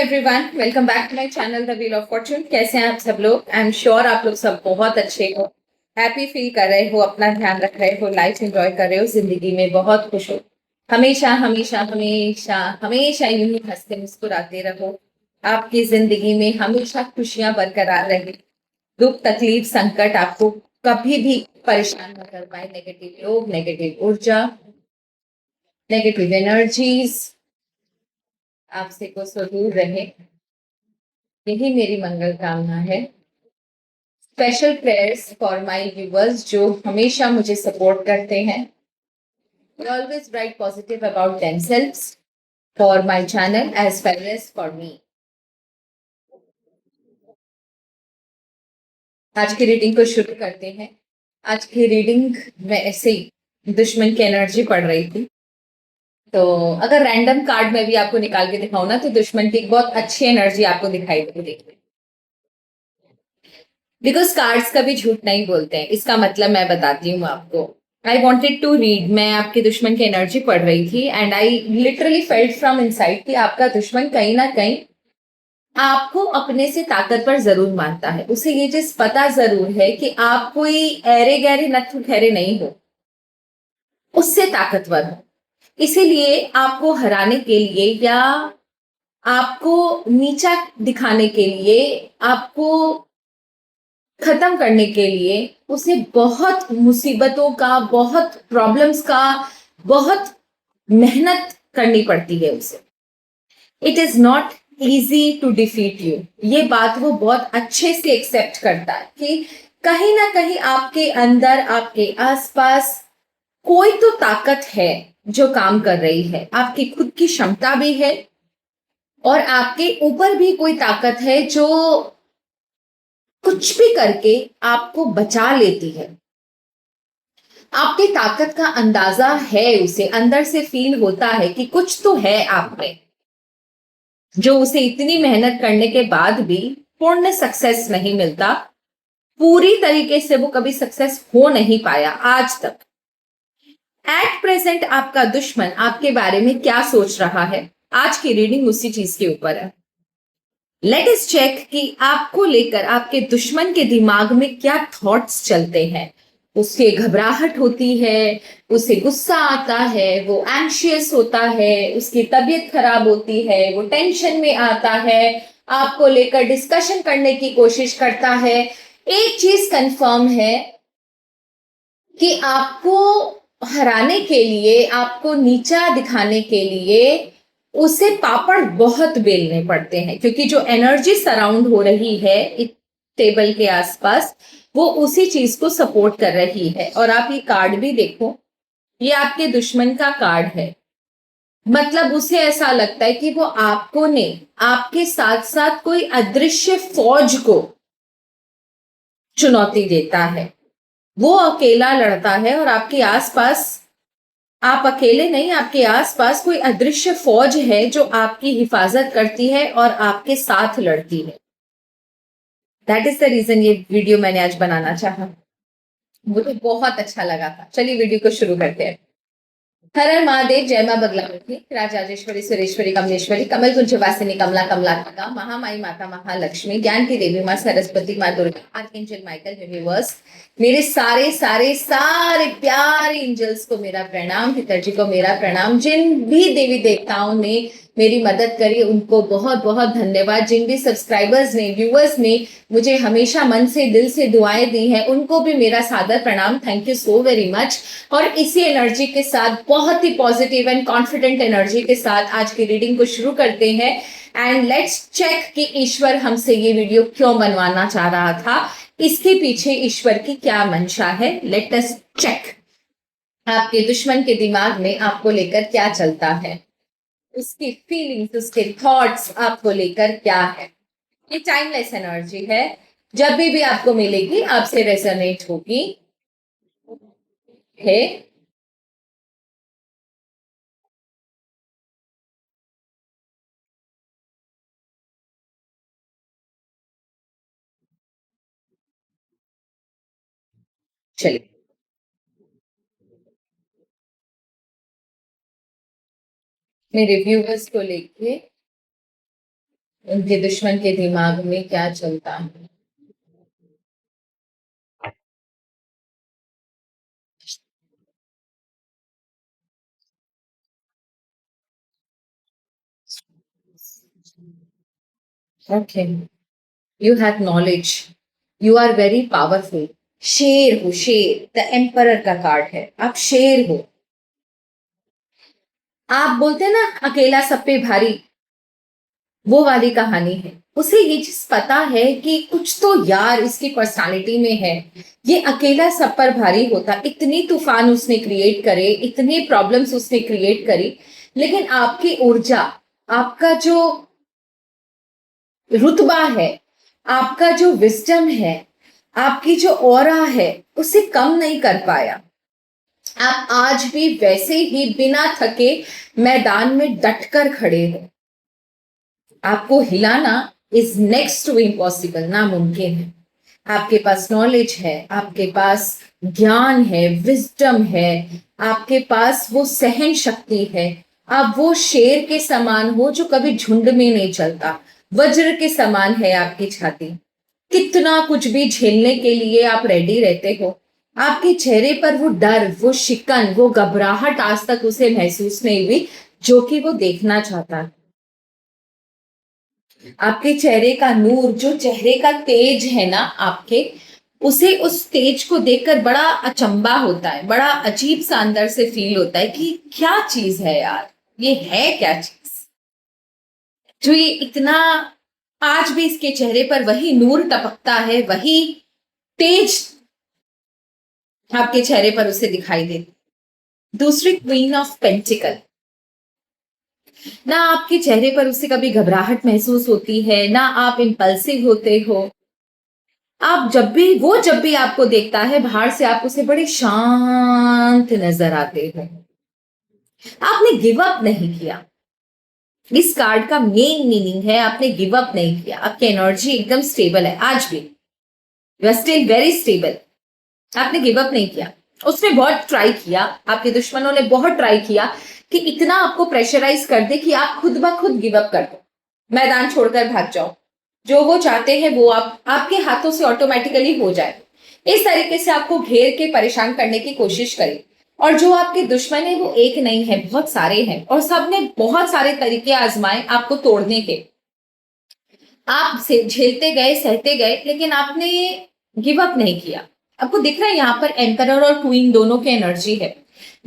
Everyone, welcome back to my channel the wheel of fortune. कैसे हैं आप सब लोग? आई एम श्योर आप लोग सब बहुत अच्छे हो, हैप्पी फील कर रहे हो, अपना ध्यान रख रहे हो, लाइफ एंजॉय कर रहे हो, जिंदगी में बहुत खुश हो। हमेशा हमेशा हमेशा हमेशा यूं ही हंसते मुस्कुराते रहो। आपकी जिंदगी में हमेशा खुशियां बरकरार रहे। दुख तकलीफ संकट आपको कभी भी परेशान न कर पाए। नेगेटिव लोग, नेगेटिव ऊर्जा, नेगेटिव एनर्जीज आपसे को सो दूर रहे, यही मेरी मंगल कामना है। Special prayers for my viewers जो हमेशा मुझे सपोर्ट करते हैं। They always write positive about themselves for my channel as well as for me. आज की रीडिंग को शुरू करते हैं। आज की रीडिंग में ऐसे ही दुश्मन की एनर्जी पड़ रही थी, तो अगर रैंडम कार्ड में भी आपको निकाल के दिखाऊं ना, तो दुश्मन की एक बहुत अच्छी एनर्जी आपको दिखाई देगी। बिकॉज कार्ड्स कभी झूठ नहीं बोलते हैं, इसका मतलब मैं बताती हूँ आपको। आई वॉन्टेड टू रीड, मैं आपके दुश्मन की एनर्जी पढ़ रही थी and I literally felt from inside कि आपका दुश्मन कहीं ना कहीं आपको अपने से ताकतवर जरूर मानता है। उसे ये चीज पता जरूर है कि आप कोई ऐरे गहरे नत्थु ठहरे नहीं हो, उससे ताकतवर हो। इसीलिए आपको हराने के लिए या आपको नीचा दिखाने के लिए, आपको खत्म करने के लिए उसे बहुत मुसीबतों का, बहुत प्रॉब्लम्स का, बहुत मेहनत करनी पड़ती है उसे। It is not easy to defeat you. ये बात वो बहुत अच्छे से एक्सेप्ट करता है कि कहीं ना कहीं आपके अंदर, आपके आसपास कोई तो ताकत है जो काम कर रही है। आपकी खुद की क्षमता भी है और आपके ऊपर भी कोई ताकत है जो कुछ भी करके आपको बचा लेती है। आपकी ताकत का अंदाजा है, उसे अंदर से फील होता है कि कुछ तो है आप में, जो उसे इतनी मेहनत करने के बाद भी पूर्ण सक्सेस नहीं मिलता। पूरी तरीके से वो कभी सक्सेस हो नहीं पाया आज तक। एट प्रेजेंट आपका दुश्मन आपके बारे में क्या सोच रहा है, आज की रीडिंग उसी चीज के ऊपर है। लेट अस चेक कि आपको लेकर आपके दुश्मन के दिमाग में क्या थॉट्स चलते हैं। उसके घबराहट होती है, उसे गुस्सा आता है, वो एंशियस होता है, उसकी तबीयत खराब होती है, वो टेंशन में आता है, आपको लेकर डिस्कशन करने की कोशिश करता है। एक चीज कंफर्म है कि आपको हराने के लिए, आपको नीचा दिखाने के लिए उसे पापड़ बहुत बेलने पड़ते हैं, क्योंकि जो एनर्जी सराउंड हो रही है इस टेबल के आसपास वो उसी चीज को सपोर्ट कर रही है। और आप ये कार्ड भी देखो, ये आपके दुश्मन का कार्ड है। मतलब उसे ऐसा लगता है कि वो आपको ने आपके साथ साथ कोई अदृश्य फौज को चुनौती देता है। वो अकेला लड़ता है और आपके आसपास, आप अकेले नहीं, आपके आसपास कोई अदृश्य फौज है जो आपकी हिफाजत करती है और आपके साथ लड़ती है। दैट इज द रीजन ये वीडियो मैंने आज बनाना चाहा, मुझे बहुत अच्छा लगा था। चलिए वीडियो को शुरू करते हैं। हर हर महादेव, जय मां बगलामुखी, राजराजेश्वरी, सुरेश्वरी, कमलेश्वरी, कमल कुंज वासिनी, कमला कमलात्मका, महामाई माता महालक्ष्मी, ज्ञान की देवी मां सरस्वती, मां दुर्गा, आर्कएंजल माइकल, यूनिवर्स, मेरे सारे सारे सारे प्यारे एंजल्स को मेरा प्रणाम, पिताजी को मेरा प्रणाम। जिन भी देवी देवताओं ने मेरी मदद करी उनको बहुत बहुत धन्यवाद। जिन भी सब्सक्राइबर्स ने, व्यूअर्स ने मुझे हमेशा मन से, दिल से दुआएं दी हैं, उनको भी मेरा सादर प्रणाम। Thank you so very much. और इसी एनर्जी के साथ, बहुत ही पॉजिटिव एंड कॉन्फिडेंट एनर्जी के साथ आज की रीडिंग को शुरू करते हैं। एंड लेट्स चेक कि ईश्वर हमसे ये वीडियो क्यों बनवाना चाह रहा था, इसके पीछे ईश्वर की क्या मंशा है। लेट अस चेक आपके दुश्मन के दिमाग में आपको लेकर क्या चलता है, उसकी फीलिंग्स, उसके थॉट्स आपको लेकर क्या है। ये टाइमलेस एनर्जी है, जब भी आपको मिलेगी आपसे रेजोनेट होगी है। चलिए, मेरे व्यूवर्स को लेके उनके दुश्मन के दिमाग में क्या चलता है? Okay, you have knowledge, you are very powerful. शेर हो, शेर, द एम्परर का कार्ड है, आप शेर हो। आप बोलते हैं ना अकेला सब पे भारी, वो वाली कहानी है। उसे ये चीज पता है कि कुछ तो यार इसकी पर्सनालिटी में है, ये अकेला सब पर भारी होता। इतनी तूफान उसने क्रिएट करे, इतनी प्रॉब्लम्स उसने क्रिएट करी, लेकिन आपकी ऊर्जा, आपका जो रुतबा है, आपका जो विजडम है, आपकी जो ऑरा है, उसे कम नहीं कर पाया। आप आज भी वैसे ही बिना थके मैदान में डटकर खड़े हो। आपको हिलाना इज नेक्स्ट टू इम्पॉसिबल, नामुमकिन है। आपके पास नॉलेज है, आपके पास ज्ञान है, विजडम है, आपके पास वो सहन शक्ति है। आप वो शेर के समान हो जो कभी झुंड में नहीं चलता। वज्र के समान है आपकी छाती, कितना कुछ भी झेलने के लिए आप रेडी रहते हो। आपके चेहरे पर वो डर, वो शिकन, वो घबराहट आज तक उसे महसूस नहीं हुई जो कि वो देखना चाहता है। आपके चेहरे का नूर, जो चेहरे का तेज है ना आपके, उसे, उस तेज को देखकर बड़ा अचंबा होता है, बड़ा अजीब सा अंदर से फील होता है कि क्या चीज है यार, ये है क्या चीज जो ये इतना, आज भी इसके चेहरे पर वही नूर टपकता है, वही तेज आपके चेहरे पर उसे दिखाई देती। दूसरी क्वीन ऑफ पेंटिकल, ना आपके चेहरे पर उसे कभी घबराहट महसूस होती है, ना आप इम्पल्सिव होते हो। आप जब भी, वो जब भी आपको देखता है बाहर से, आप उसे बड़े शांत नजर आते हो। आपने गिव अप नहीं किया। इस कार्ड का मेन मीनिंग है आपने गिव अप नहीं किया। आपकी एनर्जी एकदम स्टेबल है आज भी, you are still very stable. आपने गिव अप नहीं किया। उसने बहुत ट्राई किया, आपके दुश्मनों ने बहुत ट्राई किया कि इतना आपको प्रेशराइज कर दे कि आप खुद ब खुद गिव अप कर दो, मैदान छोड़कर भाग जाओ। जो वो चाहते हैं वो आप, आपके हाथों से ऑटोमेटिकली हो जाए। इस तरीके से आपको घेर के परेशान करने की कोशिश करें। और जो आपके दुश्मन है वो एक नहीं है, बहुत सारे हैं, और सबने बहुत सारे तरीके आजमाए आपको तोड़ने के। आप से झेलते गए, सहते गए, लेकिन आपने गिव अप नहीं किया। आपको दिख रहा है यहाँ पर एम्परर और क्वीन दोनों की एनर्जी है।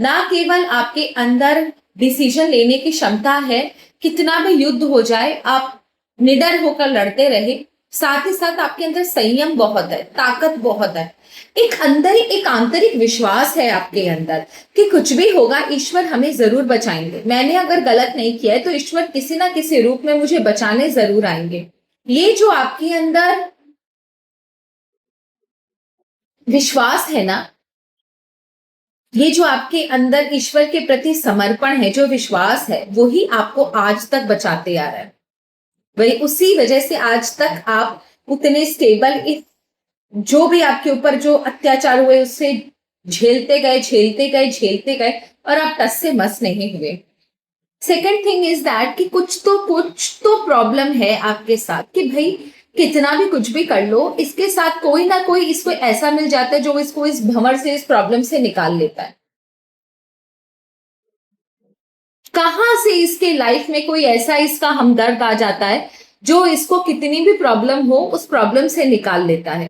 ना केवल आपके अंदर डिसीजन लेने की क्षमता है, कितना भी युद्ध हो जाए आप निडर होकर लड़ते रहे, साथ ही साथ आपके अंदर संयम बहुत है, ताकत बहुत है। एक अंदर ही एक आंतरिक विश्वास है आपके अंदर कि कुछ भी होगा ईश्वर हमें जरूर बचाएंगे। मैंने अगर गलत नहीं किया है तो ईश्वर किसी ना किसी रूप में मुझे बचाने जरूर आएंगे। ये जो आपके अंदर विश्वास है ना, ये जो आपके अंदर ईश्वर के प्रति समर्पण है, जो विश्वास है, वो ही आपको आज तक बचाते आ रहा है। वही उसी वजह से आज तक आप उतने स्टेबल, इस जो भी आपके ऊपर जो अत्याचार हुए उससे झेलते गए, झेलते गए, झेलते गए, और आप टस से मस नहीं हुए। सेकेंड थिंग इज दैट कि कुछ तो प्रॉब्लम है आपके साथ कि भाई कितना भी कुछ भी कर लो, इसके साथ कोई ना कोई इसको ऐसा मिल जाता है जो इसको इस भंवर से, इस प्रॉब्लम से निकाल लेता है। कहां से इसके लाइफ में कोई ऐसा इसका हमदर्द आ जाता है जो इसको कितनी भी प्रॉब्लम हो उस प्रॉब्लम से निकाल लेता है।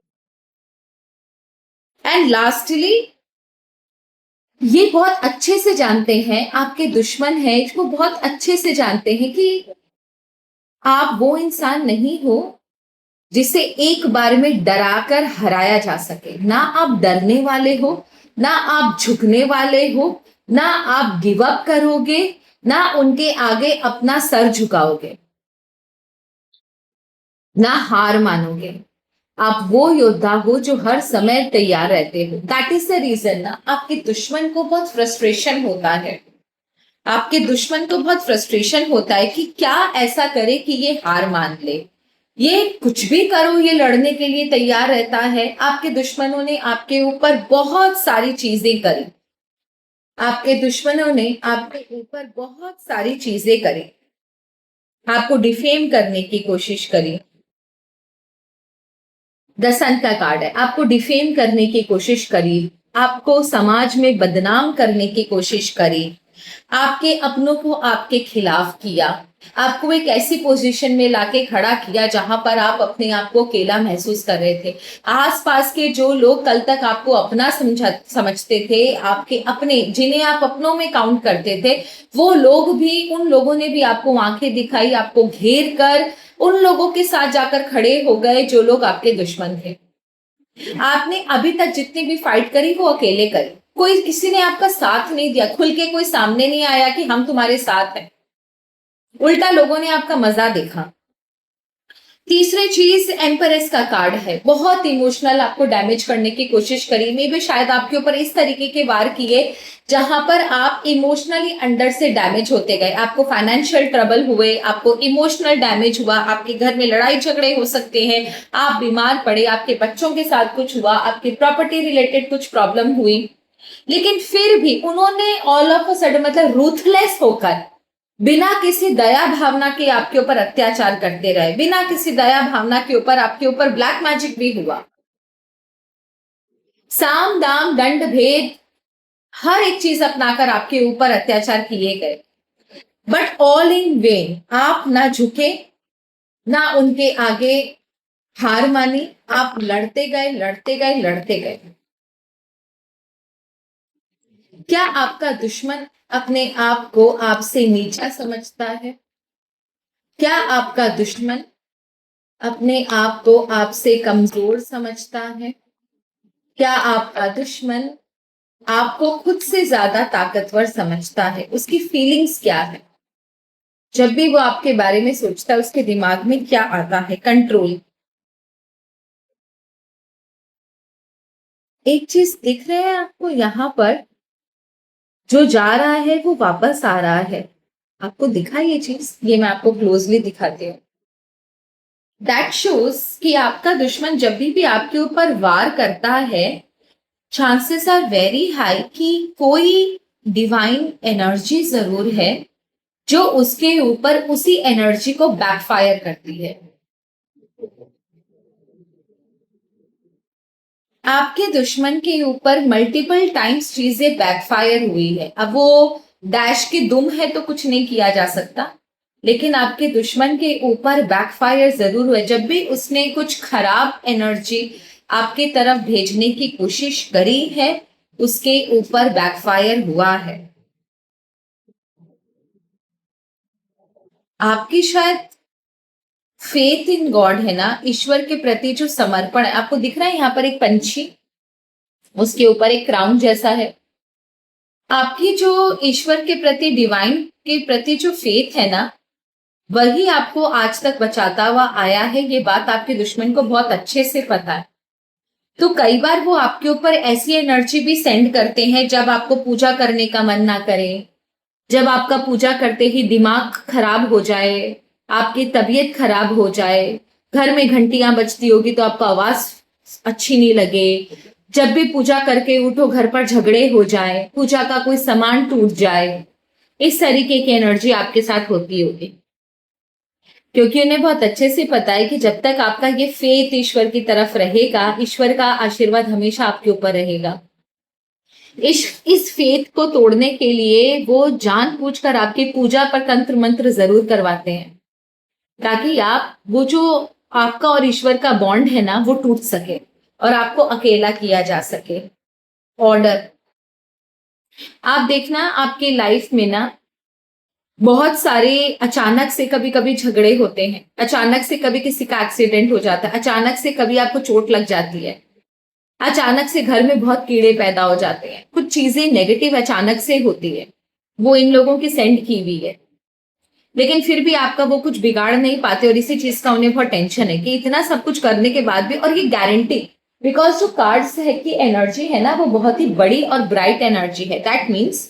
एंड लास्टली, ये बहुत अच्छे से जानते हैं, आपके दुश्मन है इसको बहुत अच्छे से जानते हैं कि आप वो इंसान नहीं हो जिसे एक बार में डराकर हराया जा सके। ना आप डरने वाले हो, ना आप झुकने वाले हो, ना आप गिव अप करोगे, ना उनके आगे अपना सर झुकाओगे, ना हार मानोगे। आप वो योद्धा हो जो हर समय तैयार रहते हो। दैट इज द रीजन ना आपके दुश्मन को बहुत फ्रस्ट्रेशन होता है। आपके दुश्मन को बहुत फ्रस्ट्रेशन होता है कि क्या ऐसा करे कि ये हार मान ले। ये कुछ भी करो, ये लड़ने के लिए तैयार रहता है। आपके दुश्मनों ने आपके ऊपर बहुत सारी चीजें करी, आपके दुश्मनों ने आपके ऊपर बहुत सारी चीजें करी, आपको डिफेम करने की कोशिश करी। द सन का कार्ड है, आपको डिफेम करने की कोशिश करी, आपको समाज में बदनाम करने की कोशिश करी, आपके अपनों को आपके खिलाफ किया, आपको एक ऐसी पोजीशन में लाके खड़ा किया जहां पर आप अपने आप को अकेला महसूस कर रहे थे। आसपास के जो लोग कल तक आपको अपना समझते थे, आपके अपने जिन्हें आप अपनों में काउंट करते थे, वो लोग भी, उन लोगों ने भी आपको आंखें दिखाई, आपको घेर कर उन लोगों के साथ जाकर खड़े हो गए जो लोग आपके दुश्मन थे। आपने अभी तक जितनी भी फाइट करी वो अकेले करी, कोई किसी ने आपका साथ नहीं दिया, खुल के कोई सामने नहीं आया कि हम तुम्हारे साथ हैं, उल्टा लोगों ने आपका मजा देखा। तीसरी चीज एम्परेस का कार्ड है, बहुत इमोशनल आपको डैमेज करने की कोशिश करी, मे भी शायद आपके ऊपर इस तरीके के वार किए जहां पर आप इमोशनली अंदर से डैमेज होते गए, आपको फाइनेंशियल ट्रबल हुए, आपको इमोशनल डैमेज हुआ, आपके घर में लड़ाई झगड़े हो सकते हैं, आप बीमार पड़े, आपके बच्चों के साथ कुछ हुआ, आपकी प्रॉपर्टी रिलेटेड कुछ प्रॉब्लम हुई, लेकिन फिर भी उन्होंने ऑल ऑफ अ सडन मतलब रूथलेस होकर बिना किसी दया भावना के आपके ऊपर अत्याचार करते रहे, बिना किसी दया भावना के ऊपर आपके ऊपर ब्लैक मैजिक भी हुआ, साम दाम दंड भेद हर एक चीज अपनाकर आपके ऊपर अत्याचार किए गए, बट ऑल इन वेन। आप ना झुके, ना उनके आगे हार मानी, आप लड़ते गए, लड़ते गए, लड़ते गए। क्या आपका दुश्मन अपने आप को आपसे नीचा समझता है? क्या आपका दुश्मन अपने आप को आपसे कमजोर समझता है? क्या आपका दुश्मन आपको खुद से ज्यादा ताकतवर समझता है? उसकी फीलिंग्स क्या है? जब भी वो आपके बारे में सोचता है उसके दिमाग में क्या आता है? कंट्रोल। एक चीज दिख रहा है आपको यहाँ पर, जो जा रहा है वो वापस आ रहा है। आपको दिखा ये चीज? ये मैं आपको क्लोजली दिखाती हूँ। दैट शोज कि आपका दुश्मन जब भी आपके ऊपर वार करता है, चांसेस आर वेरी हाई कि कोई डिवाइन एनर्जी जरूर है जो उसके ऊपर उसी एनर्जी को बैकफायर करती है। आपके दुश्मन के ऊपर मल्टीपल टाइम्स चीजें बैकफायर हुई है। अब वो डैश की दुम है तो कुछ नहीं किया जा सकता, लेकिन आपके दुश्मन के ऊपर बैकफायर जरूर हुए। जब भी उसने कुछ खराब एनर्जी आपके तरफ भेजने की कोशिश करी है, उसके ऊपर बैकफायर हुआ है। आपकी शायद फेथ इन गॉड है ना, ईश्वर के प्रति जो समर्पण है। आपको दिख रहा है यहाँ पर एक पंछी, उसके ऊपर एक क्राउन जैसा है। आपकी जो ईश्वर के प्रति, डिवाइन के प्रति जो फेथ है ना, वही आपको आज तक बचाता हुआ आया है। ये बात आपके दुश्मन को बहुत अच्छे से पता है। तो कई बार वो आपके ऊपर ऐसी एनर्जी भी सेंड करते हैं जब आपको पूजा करने का मन ना करे, जब आपका पूजा करते ही दिमाग खराब हो जाए, आपकी तबीयत खराब हो जाए, घर में घंटियां बजती होगी तो आपको आवाज अच्छी नहीं लगे, जब भी पूजा करके उठो घर पर झगड़े हो जाए, पूजा का कोई सामान टूट जाए, इस तरीके की एनर्जी आपके साथ होती होगी। क्योंकि उन्हें बहुत अच्छे से पता है कि जब तक आपका ये फेथ ईश्वर की तरफ रहेगा, ईश्वर का आशीर्वाद हमेशा आपके ऊपर रहेगा। इस फेथ को तोड़ने के लिए वो जानबूझकर आपकी पूजा पर तंत्र मंत्र जरूर करवाते हैं, ताकि आप वो जो आपका और ईश्वर का बॉन्ड है ना वो टूट सके और आपको अकेला किया जा सके। ऑर्डर। आप देखना आपकी लाइफ में ना बहुत सारे अचानक से कभी कभी झगड़े होते हैं, अचानक से कभी किसी का एक्सीडेंट हो जाता है, अचानक से कभी आपको चोट लग जाती है, अचानक से घर में बहुत कीड़े पैदा हो जाते हैं, कुछ चीजें नेगेटिव अचानक से होती है, वो इन लोगों की सेंड की हुई है। लेकिन फिर भी आपका वो कुछ बिगाड़ नहीं पाते और इसी चीज का उन्हें बहुत टेंशन है कि इतना सब कुछ करने के बाद भी, और ये गारंटी, बिकॉज जो कार्ड्स है की एनर्जी है ना वो बहुत ही बड़ी और ब्राइट एनर्जी है। दैट मीन्स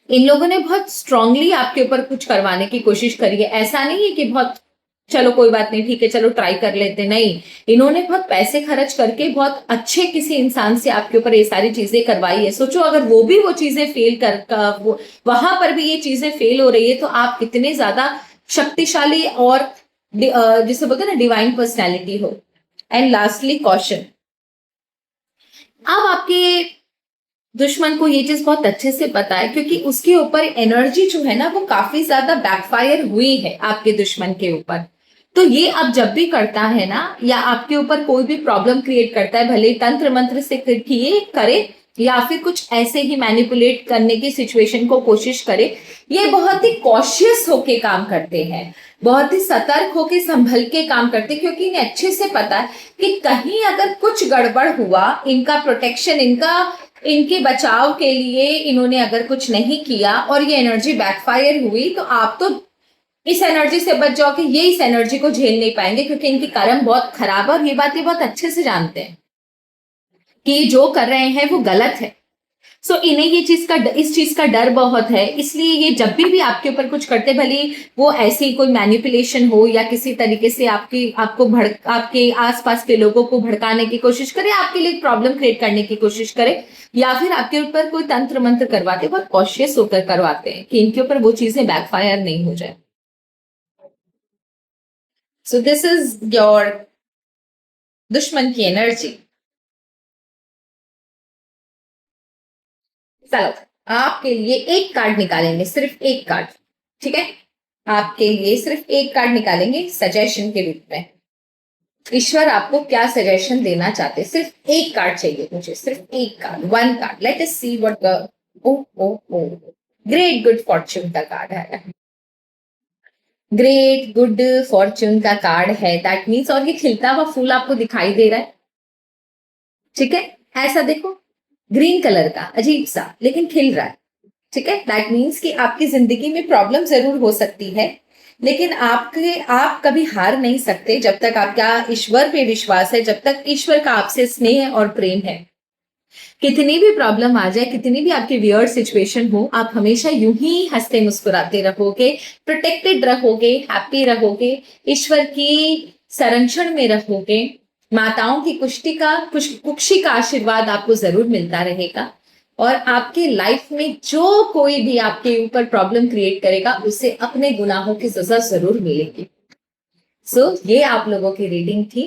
इन लोगों ने बहुत स्ट्रांगली आपके ऊपर कुछ करवाने की कोशिश करी है। ऐसा नहीं है कि बहुत चलो कोई बात नहीं ठीक है चलो ट्राई कर लेते, नहीं, इन्होंने बहुत पैसे खर्च करके बहुत अच्छे किसी इंसान से आपके ऊपर ये सारी चीजें करवाई है। सोचो अगर वो भी वो चीजें फेल वहां पर भी ये चीजें फेल हो रही है तो आप कितने ज्यादा शक्तिशाली और जिसे बोलते हैं ना डिवाइन पर्सनैलिटी हो। And lastly caution. अब आपके दुश्मन को ये चीज बहुत अच्छे से पता है, क्योंकि उसके ऊपर एनर्जी जो है ना वो काफी ज्यादा बैकफायर हुई है आपके दुश्मन के ऊपर। तो ये अब जब भी करता है ना, या आपके ऊपर कोई भी प्रॉब्लम क्रिएट करता है, भले तंत्र मंत्र से किए करे या फिर कुछ ऐसे ही मैनिपुलेट करने की सिचुएशन को कोशिश करे, ये बहुत ही कॉशियस होके काम करते हैं, बहुत ही सतर्क होके संभल के काम करते हैं, क्योंकि इन्हें अच्छे से पता है कि कहीं अगर कुछ गड़बड़ हुआ, इनका प्रोटेक्शन, इनके बचाव के लिए इन्होंने अगर कुछ नहीं किया और ये एनर्जी बैकफायर हुई, तो आप तो इस एनर्जी से बच जाओगे, ये इस एनर्जी को झेल नहीं पाएंगे, क्योंकि इनकी कर्म बहुत खराब है और ये बातें बहुत अच्छे से जानते हैं कि जो कर रहे हैं वो गलत है। सो इन्हें इस चीज का डर बहुत है, इसलिए ये जब भी आपके ऊपर कुछ करते, भले वो ऐसे ही कोई मैनिपुलेशन हो या किसी तरीके से आपके आसपास के लोगों को भड़काने की कोशिश करे, आपके लिए प्रॉब्लम क्रिएट करने की कोशिश करे, या फिर आपके ऊपर कोई तंत्र मंत्र करवाते, बहुत कॉशियस होकर करवाते हैं कि इनके ऊपर वो चीजें बैकफायर नहीं हो जाए। सो दिस इज योर दुश्मन की एनर्जी। चलो आपके लिए एक कार्ड निकालेंगे, सिर्फ एक कार्ड, ठीक है? आपके लिए सिर्फ एक कार्ड निकालेंगे सजेशन के रूप में। ईश्वर आपको क्या सजेशन देना चाहते? सिर्फ एक कार्ड चाहिए मुझे, सिर्फ एक card, one card. Let us see what oh oh oh great good fortune का कार्ड है, ग्रेट गुड फॉर्च्यून का कार्ड है। दैट मीन्स, और ये खिलता हुआ फूल आपको दिखाई दे रहा है, ठीक है? ऐसा देखो, ग्रीन कलर का अजीब सा, लेकिन खिल रहा है, ठीक है? दैट मीन्स कि आपकी जिंदगी में प्रॉब्लम जरूर हो सकती है, लेकिन आप कभी हार नहीं सकते जब तक आपका ईश्वर पे विश्वास है, जब तक ईश्वर का आपसे स्नेह और प्रेम है। कितनी भी प्रॉब्लम आ जाए, कितनी भी आपकी वियर्ड सिचुएशन हो, आप हमेशा यूं ही हंसते मुस्कुराते रहोगे, प्रोटेक्टेड रहोगे, हैप्पी रहोगे, ईश्वर की संरक्षण में रहोगे, माताओं की कुक्षी का आशीर्वाद आपको जरूर मिलता रहेगा, और आपके लाइफ में जो कोई भी आपके ऊपर प्रॉब्लम क्रिएट करेगा उसे अपने गुनाहों की सजा जरूर मिलेगी। सो ये आप लोगों की रीडिंग थी।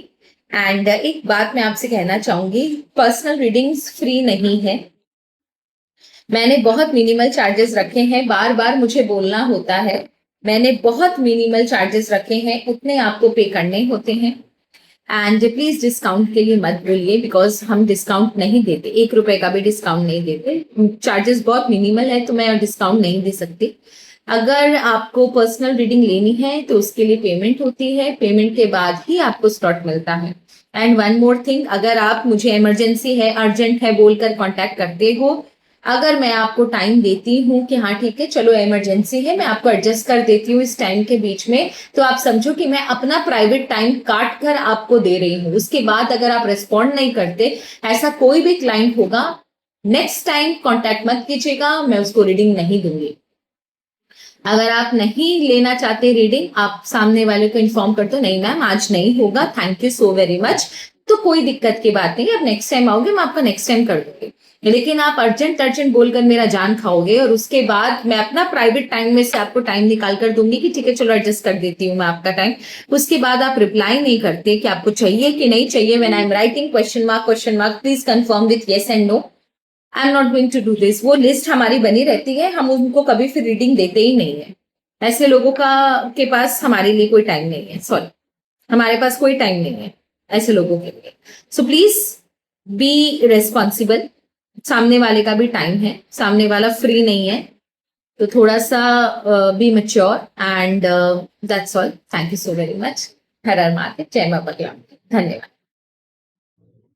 एंड एक बात मैं आपसे कहना चाहूंगी, पर्सनल रीडिंग्स फ्री नहीं है, मैंने बहुत मिनिमल चार्जेस रखे हैं, बार बार मुझे बोलना होता है, मैंने बहुत मिनिमल चार्जेस रखे हैं, उतने आपको पे करने होते हैं। एंड प्लीज डिस्काउंट के लिए मत बोलिए, बिकॉज हम डिस्काउंट नहीं देते, 1 रुपए का भी डिस्काउंट नहीं देते, चार्जेस बहुत मिनिमल है, तो मैं डिस्काउंट नहीं दे सकती। अगर आपको पर्सनल रीडिंग लेनी है तो उसके लिए पेमेंट होती है, पेमेंट के बाद ही आपको स्लॉट मिलता है। एंड वन मोर थिंग, अगर आप मुझे इमरजेंसी है, अर्जेंट है बोलकर कांटेक्ट करते हो, अगर मैं आपको टाइम देती हूँ कि हाँ ठीक है चलो इमरजेंसी है, मैं आपको एडजस्ट कर देती हूँ इस टाइम के बीच में, तो आप समझो कि मैं अपना प्राइवेट टाइम काट कर आपको दे रही हूँ। उसके बाद अगर आप रिस्पॉन्ड नहीं करते, ऐसा कोई भी क्लाइंट होगा, नेक्स्ट टाइम कॉन्टैक्ट मत कीजिएगा, मैं उसको रीडिंग नहीं दूंगी। अगर आप नहीं लेना चाहते रीडिंग, आप सामने वाले को इन्फॉर्म कर दो, नहीं मैम आज नहीं होगा, thank you so very much, तो कोई दिक्कत की बात नहीं, आप नेक्स्ट टाइम आओगे, मैं आपका नेक्स्ट टाइम कर दूंगी। लेकिन आप अर्जेंट बोलकर मेरा जान खाओगे और उसके बाद मैं अपना प्राइवेट टाइम में से आपको टाइम निकाल कर दूंगी कि ठीक है चलो एडजस्ट कर देती हूँ मैं आपका टाइम, उसके बाद आप रिप्लाई नहीं करते कि आपको चाहिए कि नहीं चाहिए, when I am writing question mark please confirm with yes and no, I am not going to do this, वो लिस्ट हमारी बनी रहती है, हम उनको कभी फिर रीडिंग देते ही नहीं है। ऐसे लोगों के पास हमारे लिए कोई टाइम नहीं है, सॉरी, हमारे पास कोई टाइम नहीं है ऐसे लोगों के लिए। सो प्लीज बी रेस्पॉन्सिबल, सामने वाले का भी टाइम है, सामने वाला फ्री नहीं है, तो थोड़ा सा be mature and that's all. Thank you so very much. हर हर महादेव, जय मां बगला, धन्यवाद।